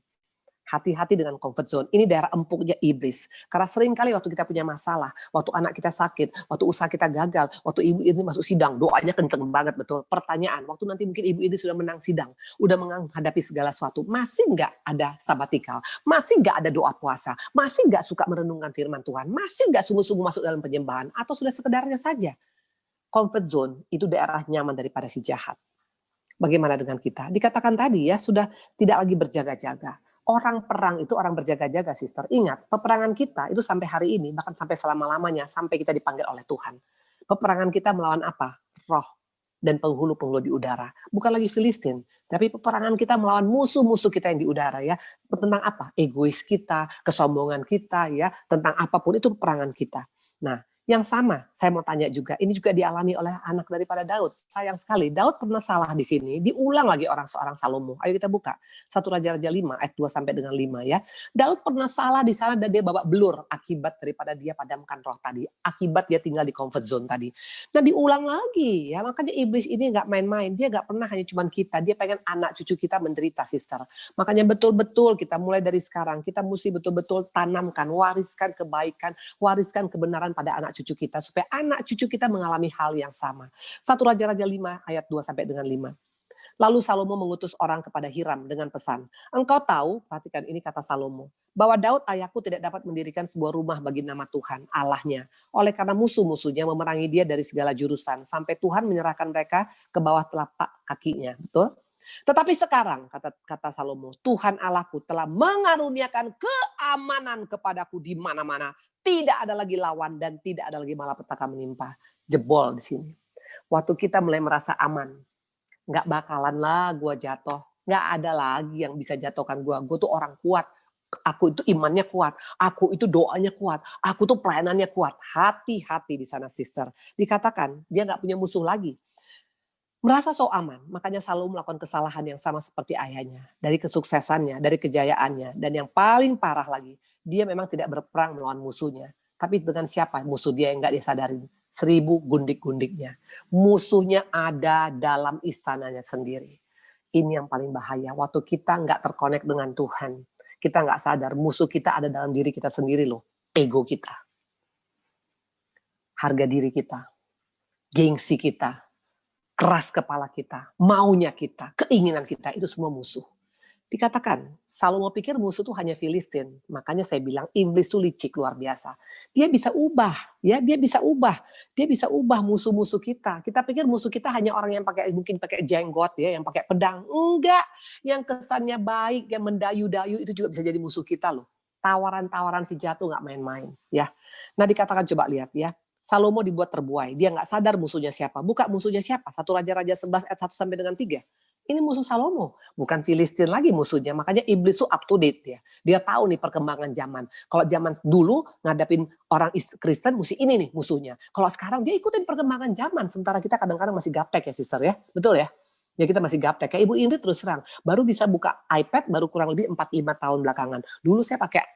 Hati-hati dengan comfort zone. Ini daerah empuknya iblis. Karena sering kali waktu kita punya masalah, waktu anak kita sakit, waktu usaha kita gagal, waktu ibu ini masuk sidang, doanya kenceng banget betul. Pertanyaan, waktu nanti mungkin ibu ini sudah menang sidang, udah menghadapi segala sesuatu, masih nggak ada sabatikal, masih nggak ada doa puasa, masih nggak suka merenungkan firman Tuhan, masih nggak sungguh-sungguh masuk dalam penyembahan, atau sudah sekedarnya saja. Comfort zone itu daerah nyaman daripada si jahat. Bagaimana dengan kita? Dikatakan tadi ya, sudah tidak lagi berjaga-jaga. Orang perang itu orang berjaga-jaga, sister. Ingat, peperangan kita itu sampai hari ini, bahkan sampai selama-lamanya, sampai kita dipanggil oleh Tuhan. Peperangan kita melawan apa? Roh dan penghulu-penghulu di udara. Bukan lagi Filistin, tapi peperangan kita melawan musuh-musuh kita yang di udara ya. Tentang apa? Egois kita, kesombongan kita ya, tentang apapun itu peperangan kita. Nah, yang sama, saya mau tanya juga, ini juga dialami oleh anak daripada Daud. Sayang sekali, Daud pernah salah di sini, diulang lagi seorang Salomo. Ayo kita buka, 1 Raja-Raja 5, ayat 2 sampai dengan 5 ya. Daud pernah salah di sana dan dia babak belur akibat daripada dia padamkan roh tadi. Akibat dia tinggal di comfort zone tadi. Nah diulang lagi ya, makanya iblis ini nggak main-main. Dia nggak pernah hanya cuman kita, dia pengen anak cucu kita menderita, sister. Makanya betul-betul kita mulai dari sekarang, kita mesti betul-betul tanamkan, wariskan kebaikan, wariskan kebenaran pada anak cucu kita supaya anak cucu kita mengalami hal yang sama. 1 Raja-Raja 5 ayat 2 sampai dengan 5. Lalu Salomo mengutus orang kepada Hiram dengan pesan, engkau tahu, perhatikan ini kata Salomo, bahwa Daud ayahku tidak dapat mendirikan sebuah rumah bagi nama Tuhan Allahnya, oleh karena musuh-musuhnya memerangi dia dari segala jurusan sampai Tuhan menyerahkan mereka ke bawah telapak kakinya. Betul? Tetapi sekarang, kata Salomo, Tuhan Allahku telah mengaruniakan keamanan kepadaku di mana-mana. Tidak ada lagi lawan dan tidak ada lagi malapetaka menimpa. Jebol di sini. Waktu kita mulai merasa aman, nggak bakalan lah gue jatuh. Nggak ada lagi yang bisa jatuhkan gue. Gue tuh orang kuat. Aku itu imannya kuat. Aku itu doanya kuat. Aku tuh pelayanannya kuat. Hati-hati di sana, sister. Dikatakan dia nggak punya musuh lagi. Merasa so aman, makanya selalu melakukan kesalahan yang sama seperti ayahnya. Dari kesuksesannya, dari kejayaannya. Dan yang paling parah lagi, dia memang tidak berperang melawan musuhnya. Tapi dengan siapa musuh dia yang nggak dia sadarin? 1000 gundik-gundiknya. Musuhnya ada dalam istananya sendiri. Ini yang paling bahaya. Waktu kita nggak terkonek dengan Tuhan, kita nggak sadar musuh kita ada dalam diri kita sendiri loh. Ego kita, harga diri kita, gengsi kita, keras kepala kita, maunya kita, keinginan kita, itu semua musuh. Dikatakan, Salomo pikir musuh itu hanya Filistin. Makanya saya bilang iblis itu licik luar biasa. Dia bisa ubah, ya, dia bisa ubah musuh-musuh kita. Kita pikir musuh kita hanya orang yang mungkin pakai jenggot ya, yang pakai pedang. Enggak, yang kesannya baik, yang mendayu-dayu itu juga bisa jadi musuh kita loh. Tawaran-tawaran si jatuh nggak main-main, ya. Nah, dikatakan coba lihat ya. Salomo dibuat terbuai. Dia nggak sadar musuhnya siapa. Buka musuhnya siapa? 1 Raja-Raja 11 ayat 1 sampai dengan 3. Ini musuh Salomo, bukan Filistin lagi musuhnya. Makanya iblis tuh up to date ya. Dia tahu nih perkembangan zaman. Kalau zaman dulu ngadapin orang Kristen mesti ini nih musuhnya. Kalau sekarang dia ikutin perkembangan zaman. Sementara kita kadang-kadang masih gaptek ya sister ya. Betul ya? Ya kita masih gaptek. Kayak Ibu Indri terus terang. Baru bisa buka iPad baru kurang lebih 4-5 tahun belakangan. Dulu saya pakai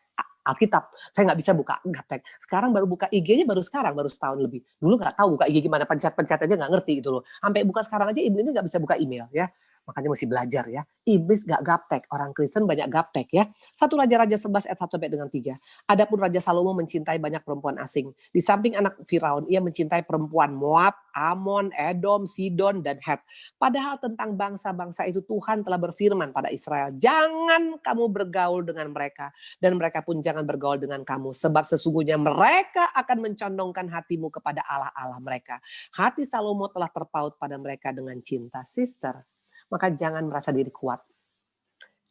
Alkitab. Saya nggak bisa buka gaptek. Sekarang baru buka IG-nya baru sekarang, baru setahun lebih. Dulu nggak tahu buka IG gimana, pencet-pencet aja nggak ngerti gitu loh. Sampai buka sekarang aja Ibu ini nggak bisa buka email ya. Makanya mesti belajar ya. Iblis gak gaptek. Orang Kristen banyak gaptek ya. 1 Raja-Raja 11 ayat 1 sampai dengan 3. Adapun Raja Salomo mencintai banyak perempuan asing. Di samping anak Firaun, ia mencintai perempuan Moab, Amon, Edom, Sidon, dan Het. Padahal tentang bangsa-bangsa itu Tuhan telah berfirman pada Israel, jangan kamu bergaul dengan mereka. Dan mereka pun jangan bergaul dengan kamu. Sebab sesungguhnya mereka akan mencondongkan hatimu kepada Allah-Allah mereka. Hati Salomo telah terpaut pada mereka dengan cinta. Sister, maka jangan merasa diri kuat.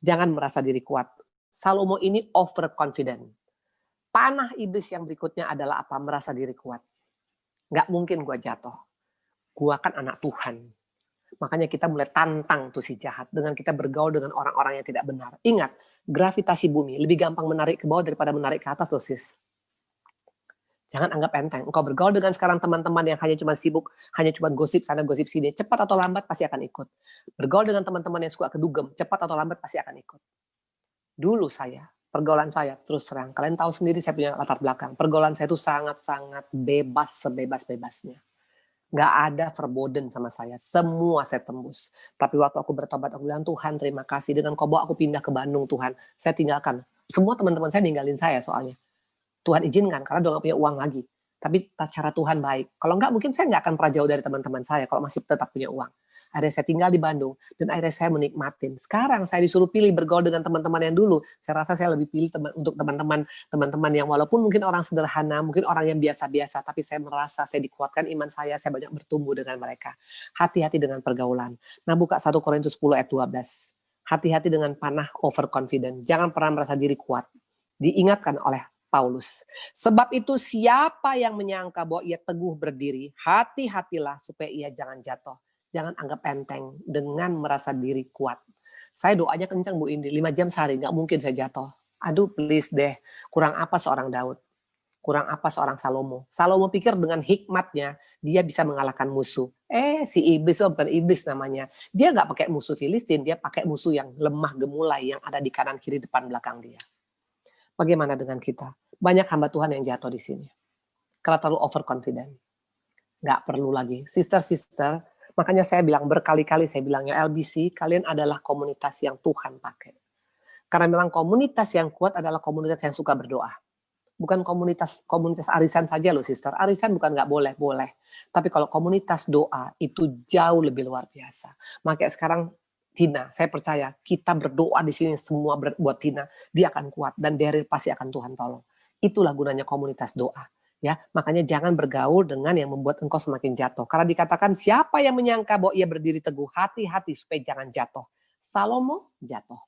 Jangan merasa diri kuat. Salomo ini overconfident. Panah iblis yang berikutnya adalah apa? Merasa diri kuat. Gak mungkin gue jatuh. Gue kan anak Tuhan. Makanya kita mulai tantang tuh si jahat. Dengan kita bergaul dengan orang-orang yang tidak benar. Ingat, gravitasi bumi lebih gampang menarik ke bawah daripada menarik ke atas loh sis. Jangan anggap enteng. Engkau bergaul dengan sekarang teman-teman yang hanya cuma sibuk, hanya cuma gosip sana gosip sini, cepat atau lambat pasti akan ikut. Bergaul dengan teman-teman yang suka kedugem, cepat atau lambat pasti akan ikut. Dulu saya, pergaulan saya terus terang, kalian tahu sendiri saya punya latar belakang. Pergaulan saya itu sangat-sangat bebas, sebebas-bebasnya. Nggak ada verboden sama saya, semua saya tembus. Tapi waktu aku bertobat, aku bilang, Tuhan terima kasih, dengan Kau bawa aku pindah ke Bandung Tuhan. Saya tinggalkan, semua teman-teman saya ninggalin saya soalnya. Tuhan izinkan karena udah gak punya uang lagi. Tapi cara Tuhan baik. Kalau enggak mungkin saya nggak akan pernah jauh dari teman-teman saya kalau masih tetap punya uang. Akhirnya saya tinggal di Bandung dan akhirnya saya menikmatin. Sekarang saya disuruh pilih bergaul dengan teman-teman yang dulu. Saya rasa saya lebih pilih untuk teman-teman yang walaupun mungkin orang sederhana, mungkin orang yang biasa-biasa, tapi saya merasa saya dikuatkan iman saya banyak bertumbuh dengan mereka. Hati-hati dengan pergaulan. Nah, buka 1 Korintus 10 ayat 12. Hati-hati dengan panah overconfident. Jangan pernah merasa diri kuat. Diingatkan oleh Paulus. Sebab itu siapa yang menyangka bahwa ia teguh berdiri, hati-hatilah supaya ia jangan jatuh. Jangan anggap enteng dengan merasa diri kuat. Saya doanya kencang Bu Indi, 5 jam sehari, nggak mungkin saya jatuh. Aduh please deh, kurang apa seorang Daud? Kurang apa seorang Salomo? Salomo pikir dengan hikmatnya, dia bisa mengalahkan musuh. Si iblis, bukan iblis namanya. Dia nggak pakai musuh Filistin, dia pakai musuh yang lemah gemulai, yang ada di kanan, kiri, depan, belakang dia. Bagaimana dengan kita? Banyak hamba Tuhan yang jatuh di sini. Karena terlalu overconfident. Nggak perlu lagi. Sister-sister, makanya saya bilang berkali-kali, saya bilang ya LBC, kalian adalah komunitas yang Tuhan pakai. Karena memang komunitas yang kuat adalah komunitas yang suka berdoa. Bukan komunitas arisan saja loh sister. Arisan bukan nggak boleh, boleh. Tapi kalau komunitas doa itu jauh lebih luar biasa. Makanya sekarang Tina, saya percaya kita berdoa di sini semua buat Tina, dia akan kuat dan Daryl pasti akan Tuhan tolong. Itulah gunanya komunitas doa. Ya, makanya jangan bergaul dengan yang membuat engkau semakin jatuh. Karena dikatakan siapa yang menyangka bahwa ia berdiri teguh, hati-hati supaya jangan jatuh. Salomo jatuh.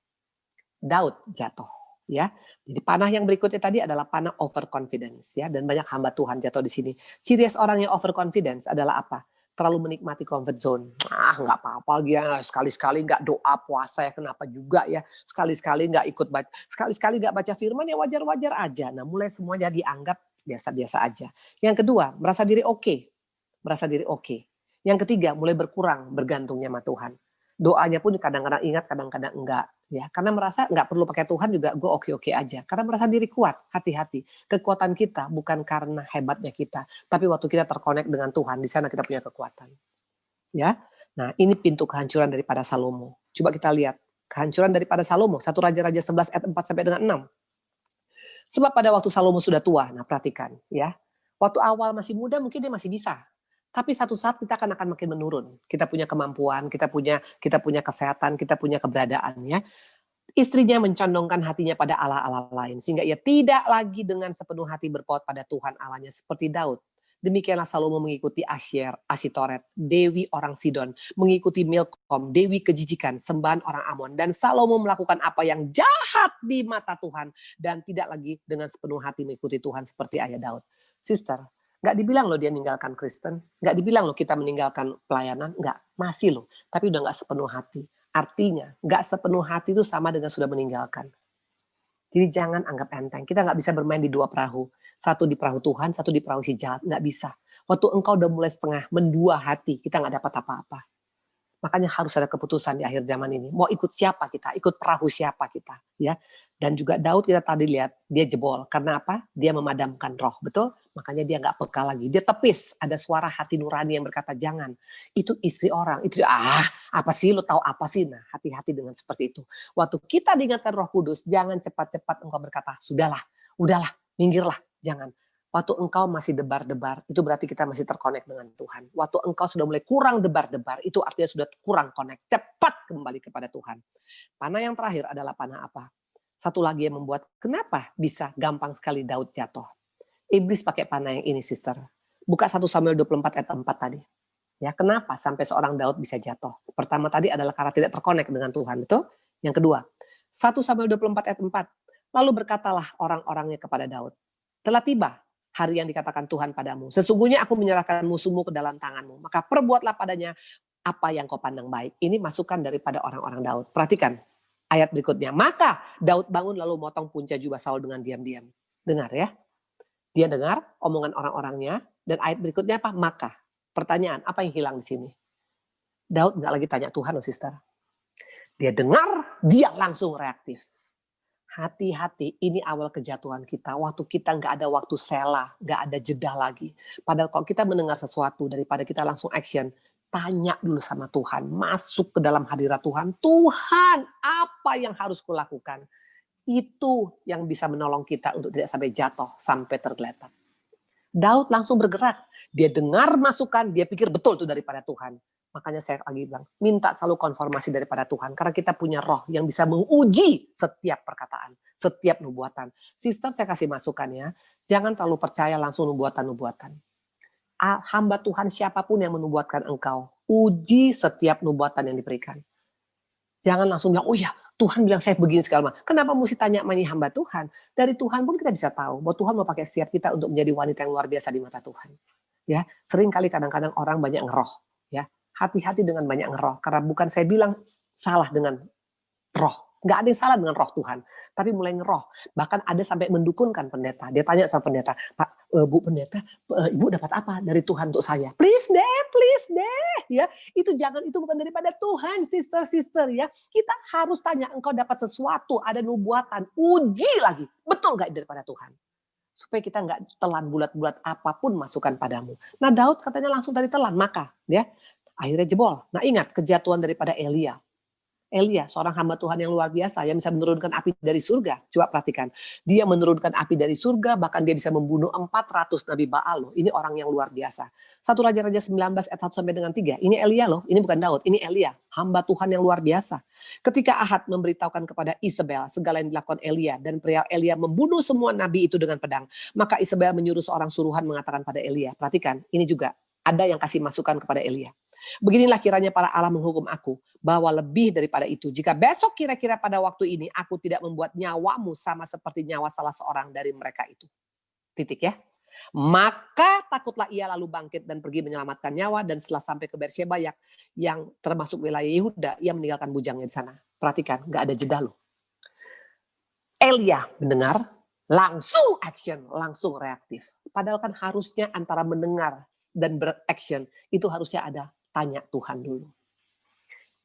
Daud jatuh. Ya, jadi panah yang berikutnya tadi adalah panah overconfidence ya, dan banyak hamba Tuhan jatuh di sini. Ciri orang yang overconfidence adalah apa? Terlalu menikmati comfort zone. Nggak apa-apa dia sekali-sekali nggak doa puasa ya, kenapa juga ya, sekali-sekali nggak ikut baca, sekali-sekali nggak baca firman ya wajar-wajar aja. Nah mulai semuanya dianggap biasa-biasa aja. Yang kedua, merasa diri oke. Merasa diri oke. Yang ketiga, mulai berkurang bergantungnya sama Tuhan. Doanya pun kadang-kadang ingat, kadang-kadang enggak. Ya, karena merasa nggak perlu pakai Tuhan juga gue oke-oke aja. Karena merasa diri kuat, hati-hati. Kekuatan kita bukan karena hebatnya kita, tapi waktu kita terkonek dengan Tuhan, di sana kita punya kekuatan. Ya, nah ini pintu kehancuran daripada Salomo. Coba kita lihat kehancuran daripada Salomo. 1 Raja-Raja 11 ayat 4 sampai dengan 6. Sebab pada waktu Salomo sudah tua, nah perhatikan ya. Waktu awal masih muda mungkin dia masih bisa. Tapi satu saat kita akan makin menurun. Kita punya kemampuan, kita punya kesehatan, kita punya keberadaan ya. Istrinya mencondongkan hatinya pada Allah-Allah lain. Sehingga ia tidak lagi dengan sepenuh hati berpaut pada Tuhan Allahnya seperti Daud. Demikianlah Salomo mengikuti Asitoret, dewi orang Sidon. Mengikuti Milkom, dewi kejijikan, sembahan orang Amon. Dan Salomo melakukan apa yang jahat di mata Tuhan. Dan tidak lagi dengan sepenuh hati mengikuti Tuhan seperti ayah Daud. Sister, Nggak dibilang loh dia meninggalkan Kristen, nggak dibilang loh kita meninggalkan pelayanan, nggak, masih loh, tapi udah nggak sepenuh hati. Artinya, nggak sepenuh hati itu sama dengan sudah meninggalkan. Jadi jangan anggap enteng. Kita nggak bisa bermain di dua perahu. Satu di perahu Tuhan, satu di perahu si jahat. Nggak bisa. Waktu engkau udah mulai setengah, mendua hati, kita nggak dapat apa-apa. Makanya harus ada keputusan di akhir zaman ini. Mau ikut siapa kita? Ikut perahu siapa kita? Ya. Dan juga Daud kita tadi lihat, dia jebol. Karena apa? Dia memadamkan roh. Betul? Makanya dia nggak peka lagi. Dia tepis. Ada suara hati nurani yang berkata, jangan. Itu istri orang. Itu apa sih? Lu tahu apa sih? Nah, hati-hati dengan seperti itu. Waktu kita diingatkan Roh Kudus, jangan cepat-cepat engkau berkata, sudahlah, udahlah, minggirlah. Jangan. Waktu engkau masih debar-debar, itu berarti kita masih terkonek dengan Tuhan. Waktu engkau sudah mulai kurang debar-debar, itu artinya sudah kurang konek. Cepat kembali kepada Tuhan. Panah yang terakhir adalah panah apa? Satu lagi yang membuat, kenapa bisa gampang sekali Daud jatuh? Iblis pakai panah yang ini, sister. Buka 1 Samuel 24 ayat 4 tadi. Ya, kenapa sampai seorang Daud bisa jatuh? Pertama tadi adalah karena tidak terkonek dengan Tuhan. Betul? Yang kedua, 1 Samuel 24 ayat 4. Lalu berkatalah orang-orangnya kepada Daud, telah tiba hari yang dikatakan Tuhan padamu. Sesungguhnya aku menyerahkan musuhmu ke dalam tanganmu. Maka perbuatlah padanya apa yang kau pandang baik. Ini masukan daripada orang-orang Daud. Perhatikan ayat berikutnya. Maka Daud bangun lalu motong punca jubah Saul dengan diam-diam. Dengar ya. Dia dengar omongan orang-orangnya. Dan ayat berikutnya apa? Maka. Pertanyaan, apa yang hilang di sini? Daud nggak lagi tanya Tuhan, oh sister. Dia dengar, dia langsung reaktif. Hati-hati, ini awal kejatuhan kita. Waktu kita nggak ada waktu sela, nggak ada jeda lagi. Padahal kalau kita mendengar sesuatu, daripada kita langsung action, tanya dulu sama Tuhan. Masuk ke dalam hadirat Tuhan. Tuhan, apa yang harus kulakukan? Itu yang bisa menolong kita untuk tidak sampai jatuh, sampai tergeletak. Daud langsung bergerak. Dia dengar masukan, dia pikir betul itu daripada Tuhan. Makanya saya lagi bilang, minta selalu konfirmasi daripada Tuhan. Karena kita punya roh yang bisa menguji setiap perkataan, setiap nubuatan. Sister, saya kasih masukan ya. Jangan terlalu percaya langsung nubuatan-nubuatan. Hamba Tuhan siapapun yang menubuatkan engkau, uji setiap nubuatan yang diberikan. Jangan langsung bilang, oh ya Tuhan bilang saya begini segala macam. Kenapa mesti tanya ini hamba Tuhan? Dari Tuhan pun kita bisa tahu bahwa Tuhan mau pakai setiap kita untuk menjadi wanita yang luar biasa di mata Tuhan. Ya, sering kali kadang-kadang orang banyak ngeroh. Ya, hati-hati dengan banyak ngeroh. Karena bukan saya bilang salah dengan roh. Nggak ada yang salah dengan roh Tuhan. Tapi mulai ngeroh. Bahkan ada sampai mendukunkan pendeta. Dia tanya sama pendeta, Pak, Bu pendeta, Ibu dapat apa dari Tuhan untuk saya? Please deh. Ya, itu jangan, itu bukan daripada Tuhan, sister ya. Kita harus tanya, engkau dapat sesuatu, ada nubuatan, uji lagi. Betul nggak daripada Tuhan? Supaya kita nggak telan bulat-bulat apapun masukan padamu. Nah Daud katanya langsung tadi telan, maka ya akhirnya jebol. Nah ingat kejatuhan daripada Elia, seorang hamba Tuhan yang luar biasa yang bisa menurunkan api dari surga. Coba perhatikan. Dia menurunkan api dari surga, bahkan dia bisa membunuh 400 Nabi Baal loh. Ini orang yang luar biasa. 1 Raja-Raja 19 ayat 1 sampai dengan 3. Ini Elia loh, ini bukan Daud, ini Elia, hamba Tuhan yang luar biasa. Ketika Ahab memberitahukan kepada Isabel segala yang dilakukan Elia dan pria Elia membunuh semua nabi itu dengan pedang, maka Isabel menyuruh seorang suruhan mengatakan pada Elia, perhatikan, ini juga ada yang kasih masukan kepada Elia. Beginilah kiranya para Allah menghukum aku, bahwa lebih daripada itu, jika besok kira-kira pada waktu ini aku tidak membuat nyawamu sama seperti nyawa salah seorang dari mereka itu. Titik ya. Maka takutlah ia lalu bangkit dan pergi menyelamatkan nyawa, dan setelah sampai ke Beersheba yang termasuk wilayah Yehuda, ia meninggalkan bujangnya di sana. Perhatikan, gak ada jeda loh. Elia mendengar, langsung action, langsung reaktif. Padahal kan harusnya antara mendengar dan beraction itu harusnya ada tanya Tuhan dulu.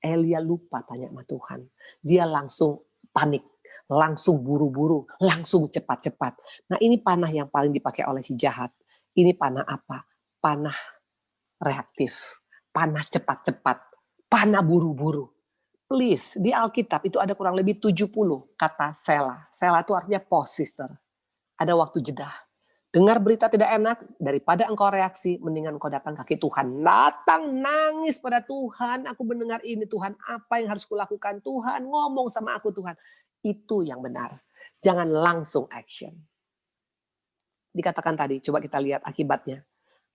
Elia lupa tanya sama Tuhan. Dia langsung panik, langsung buru-buru, langsung cepat-cepat. Nah ini panah yang paling dipakai oleh si jahat. Ini panah apa? Panah reaktif, panah cepat-cepat, panah buru-buru. Please, di Alkitab itu ada kurang lebih 70 kata sela. Sela itu artinya pause, sister. Ada waktu jeda. Dengar berita tidak enak, daripada engkau reaksi, mendingan engkau datang kaki Tuhan. Datang nangis pada Tuhan, aku mendengar ini Tuhan, apa yang harus kulakukan Tuhan, ngomong sama aku Tuhan. Itu yang benar. Jangan langsung action. Dikatakan tadi, coba kita lihat akibatnya.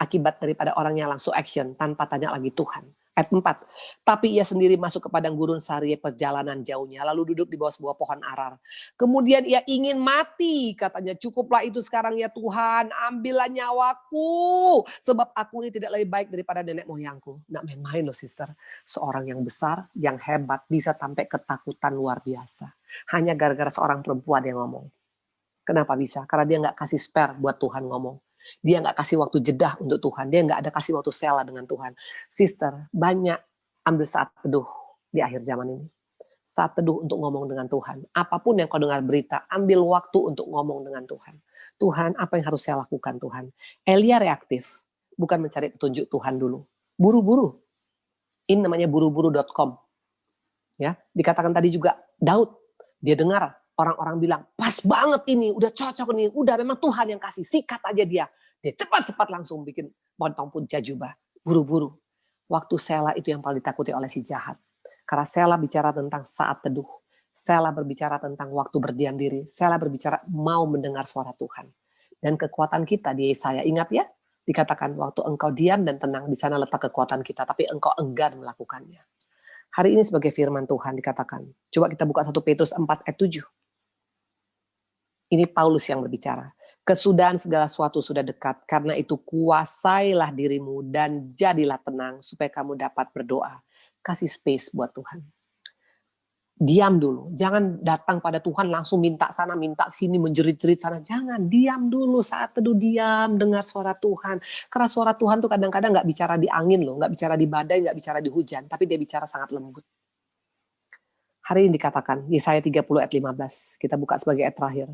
Akibat daripada orang yang langsung action tanpa tanya lagi Tuhan. Ayat 4. Tapi ia sendiri masuk ke padang gurun sehari perjalanan jauhnya, lalu duduk di bawah sebuah pohon arar. Kemudian ia ingin mati, katanya, cukuplah itu sekarang ya Tuhan, ambillah nyawaku, sebab aku ini tidak lebih baik daripada nenek moyangku. Nggak main-main loh sister, seorang yang besar, yang hebat, bisa sampai ketakutan luar biasa. Hanya gara-gara seorang perempuan yang ngomong. Kenapa bisa? Karena dia nggak kasih spare buat Tuhan ngomong. Dia nggak kasih waktu jedah untuk Tuhan. Dia nggak ada kasih waktu sela dengan Tuhan. Sister, banyak ambil saat teduh di akhir zaman ini. Saat teduh untuk ngomong dengan Tuhan. Apapun yang kau dengar berita, ambil waktu untuk ngomong dengan Tuhan. Tuhan, apa yang harus saya lakukan Tuhan? Elia reaktif. Bukan mencari petunjuk Tuhan dulu. Buru-buru. Ini namanya buru-buru.com. Ya, dikatakan tadi juga Daud. Dia dengar orang-orang bilang, pas banget ini, udah cocok ini, udah memang Tuhan yang kasih, sikat aja dia. Dia cepat-cepat langsung bikin pontong pun jajubah, buru-buru. Waktu Sela itu yang paling ditakuti oleh si jahat. Karena Sela bicara tentang saat teduh. Sela berbicara tentang waktu berdiam diri. Sela berbicara mau mendengar suara Tuhan. Dan kekuatan kita di Yesaya, ingat ya, dikatakan waktu engkau diam dan tenang, di sana letak kekuatan kita, tapi engkau enggan melakukannya. Hari ini sebagai firman Tuhan dikatakan. Coba kita buka 1 Petrus 4 ayat 7. Ini Paulus yang berbicara. Kesudahan segala sesuatu sudah dekat. Karena itu kuasailah dirimu dan jadilah tenang supaya kamu dapat berdoa. Kasih space buat Tuhan. Diam dulu. Jangan datang pada Tuhan langsung minta sana, minta sini, menjerit-jerit sana. Jangan. Diam dulu. Saat teduh diam. Dengar suara Tuhan. Karena suara Tuhan tuh kadang-kadang gak bicara di angin loh. Gak bicara di badai, gak bicara di hujan. Tapi dia bicara sangat lembut. Hari ini dikatakan. Yesaya 30 ayat 15. Kita buka sebagai ayat terakhir.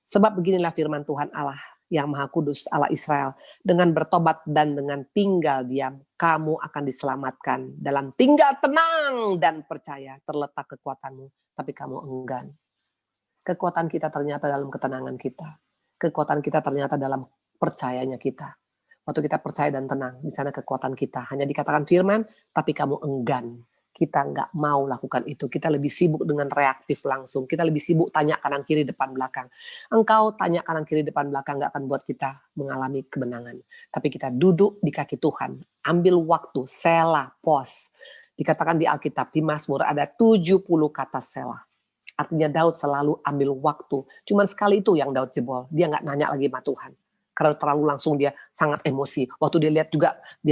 Sebab beginilah firman Tuhan Allah yang Maha Kudus, Allah Israel. Dengan bertobat dan dengan tinggal diam, kamu akan diselamatkan. Dalam tinggal tenang dan percaya terletak kekuatanmu, tapi kamu enggan. Kekuatan kita ternyata dalam ketenangan kita. Kekuatan kita ternyata dalam percayanya kita. Waktu kita percaya dan tenang, di sana kekuatan kita. Hanya dikatakan firman, tapi kamu enggan. Kita nggak mau lakukan itu. Kita lebih sibuk dengan reaktif langsung. Kita lebih sibuk tanya kanan kiri depan belakang. Engkau tanya kanan kiri depan belakang nggak akan buat kita mengalami kemenangan. Tapi kita duduk di kaki Tuhan. Ambil waktu, sela, pos. Dikatakan di Alkitab, di Mazmur ada 70 kata sela. Artinya Daud selalu ambil waktu. Cuman sekali itu yang Daud jebol. Dia nggak nanya lagi sama Tuhan. Karena terlalu langsung dia sangat emosi. Waktu dia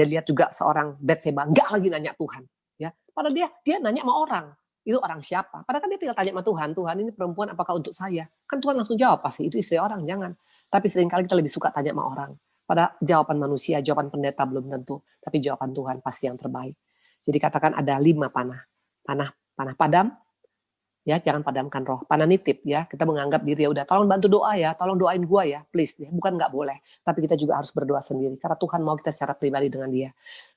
lihat juga seorang Batseba nggak lagi nanya Tuhan. Ya, padahal dia nanya sama orang. Itu orang siapa? Padahal kan dia tinggal tanya sama Tuhan. Tuhan, ini perempuan apakah untuk saya? Kan Tuhan langsung jawab pasti. Itu istri orang, jangan. Tapi seringkali kita lebih suka tanya sama orang. Pada jawaban manusia, jawaban pendeta belum tentu. Tapi jawaban Tuhan pasti yang terbaik. Jadi katakan ada 5 panah. Panah padam. Ya, jangan padamkan roh. Panah nitip ya. Kita menganggap diri ya udah tolong bantu doa ya, tolong doain gua ya, please ya. Bukan nggak boleh, tapi kita juga harus berdoa sendiri karena Tuhan mau kita secara pribadi dengan dia.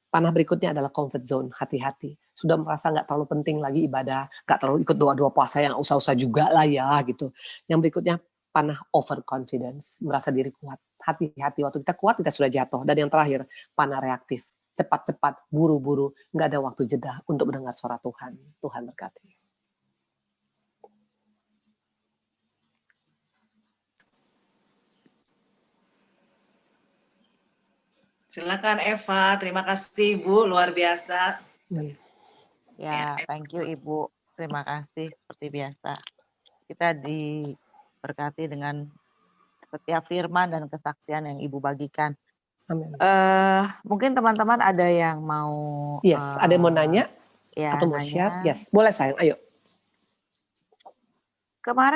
Panah berikutnya adalah comfort zone, hati-hati. Sudah merasa nggak terlalu penting lagi ibadah, nggak terlalu ikut doa-doa puasa yang usah-usah juga lah ya gitu. Yang berikutnya panah overconfidence, merasa diri kuat. Hati-hati, waktu kita kuat kita sudah jatuh. Dan yang terakhir panah reaktif, cepat-cepat, buru-buru, nggak ada waktu jeda untuk mendengar suara Tuhan. Tuhan berkati. Silakan Eva, terima kasih Ibu, luar biasa. Ya, thank you Ibu, terima kasih seperti biasa. Kita diberkati dengan setiap firman dan kesaksian yang Ibu bagikan. Amin. Mungkin teman-teman ada yang mau ada yang mau nanya ya, atau mau share? Yes, boleh sayang, ayo. Kemarin